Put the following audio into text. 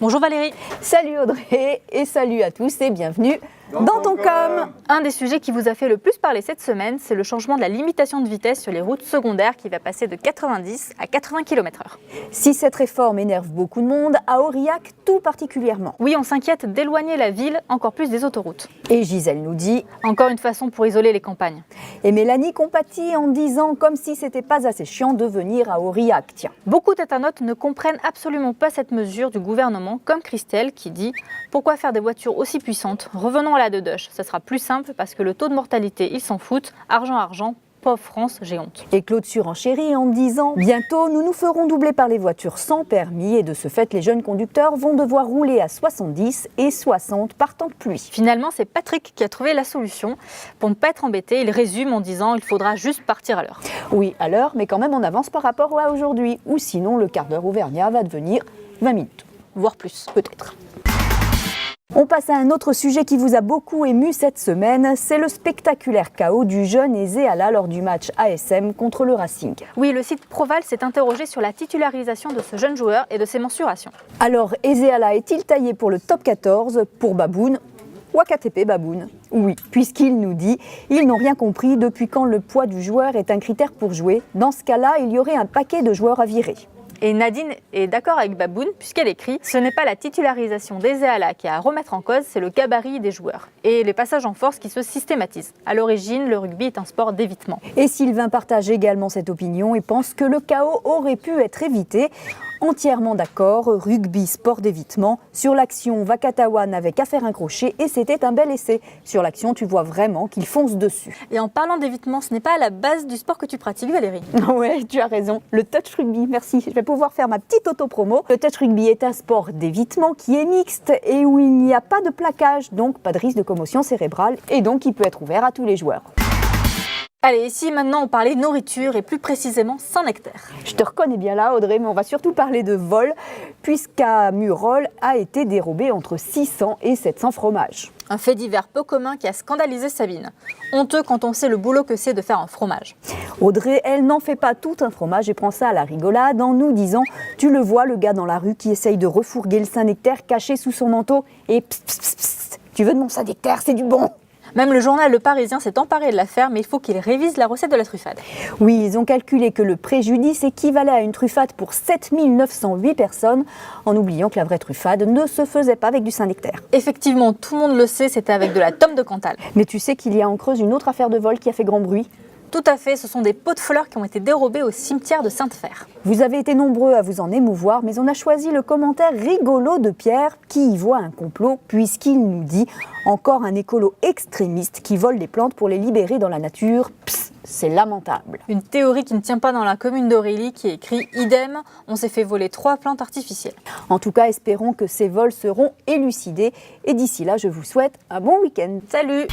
Bonjour Valérie. Salut Audrey et salut à tous et bienvenue dans ton com. Un des sujets qui vous a fait le plus parler cette semaine, c'est le changement de la limitation de vitesse sur les routes secondaires qui va passer de 90 à 80 km/h. Si cette réforme énerve beaucoup de monde, à Aurillac tout particulièrement. Oui, on s'inquiète d'éloigner la ville encore plus des autoroutes. Et Gisèle nous dit, encore une façon pour isoler les campagnes. Et Mélanie compatit en disant comme si c'était pas assez chiant de venir à Aurillac, tiens. Beaucoup d'internautes ne comprennent absolument pas cette mesure du gouvernement, comme Christelle qui dit « Pourquoi faire des voitures aussi puissantes? Revenons à la Dedoche, ça sera plus simple parce que le taux de mortalité, ils s'en foutent. Argent, argent, pauvre France, j'ai honte. » Et Claude surenchérit en disant « Bientôt, nous nous ferons doubler par les voitures sans permis et de ce fait, les jeunes conducteurs vont devoir rouler à 70 et 60 par temps de pluie. » Finalement, c'est Patrick qui a trouvé la solution. Pour ne pas être embêté, il résume en disant « Il faudra juste partir à l'heure. » Oui, à l'heure, mais quand même on avance par rapport à aujourd'hui. Ou sinon, le quart d'heure auvergnat va devenir 20 minutes. Voire plus, peut-être. On passe à un autre sujet qui vous a beaucoup ému cette semaine, c'est le spectaculaire chaos du jeune Ezeala lors du match ASM contre le Racing. Oui, le site Proval s'est interrogé sur la titularisation de ce jeune joueur et de ses mensurations. Alors, Ezeala est-il taillé pour le top 14, pour Baboun ou à KTP Baboun? Oui, puisqu'il nous dit « Ils n'ont rien compris depuis quand le poids du joueur est un critère pour jouer. Dans ce cas-là, il y aurait un paquet de joueurs à virer. » Et Nadine est d'accord avec Baboun puisqu'elle écrit « Ce n'est pas la titularisation d'Ezeala qui est à remettre en cause, c'est le gabarit des joueurs et les passages en force qui se systématisent. À l'origine, le rugby est un sport d'évitement. » Et Sylvain partage également cette opinion et pense que le chaos aurait pu être évité. Entièrement d'accord, rugby, sport d'évitement. Sur l'action, Vakatawa n'avait qu'à faire un crochet et c'était un bel essai. Sur l'action, tu vois vraiment qu'il fonce dessus. Et en parlant d'évitement, ce n'est pas à la base du sport que tu pratiques, Valérie. Ouais, tu as raison. Le touch rugby, merci. Je vais pouvoir faire ma petite auto-promo. Le touch rugby est un sport d'évitement qui est mixte et où il n'y a pas de plaquage, donc pas de risque de commotion cérébrale et donc il peut être ouvert à tous les joueurs. Allez, ici maintenant on parlait nourriture et plus précisément Saint-Nectaire. Je te reconnais bien là Audrey, mais on va surtout parler de vol, puisqu'à Murol a été dérobé entre 600 et 700 fromages. Un fait divers peu commun qui a scandalisé Sabine. Honteux quand on sait le boulot que c'est de faire un fromage. Audrey, elle n'en fait pas tout un fromage et prend ça à la rigolade en nous disant « Tu le vois, le gars dans la rue qui essaye de refourguer le Saint-Nectaire caché sous son manteau et psst, psst, psst, tu veux de mon Saint-Nectaire, c'est du bon !» Même le journal Le Parisien s'est emparé de l'affaire, mais il faut qu'il révise la recette de la truffade. Oui, ils ont calculé que le préjudice équivalait à une truffade pour 7908 personnes, en oubliant que la vraie truffade ne se faisait pas avec du Saint-Nectaire. Effectivement, tout le monde le sait, c'était avec de la tome de Cantal. Mais tu sais qu'il y a en Creuse une autre affaire de vol qui a fait grand bruit? Tout à fait, ce sont des pots de fleurs qui ont été dérobés au cimetière de Sainte-Fère. Vous avez été nombreux à vous en émouvoir, mais on a choisi le commentaire rigolo de Pierre qui y voit un complot puisqu'il nous dit « Encore un écolo extrémiste qui vole des plantes pour les libérer dans la nature. Psst, c'est lamentable. » Une théorie qui ne tient pas dans la commune d'Aurélie qui écrit « Idem, on s'est fait voler 3 plantes artificielles. » En tout cas, espérons que ces vols seront élucidés. Et d'ici là, je vous souhaite un bon week-end. Salut!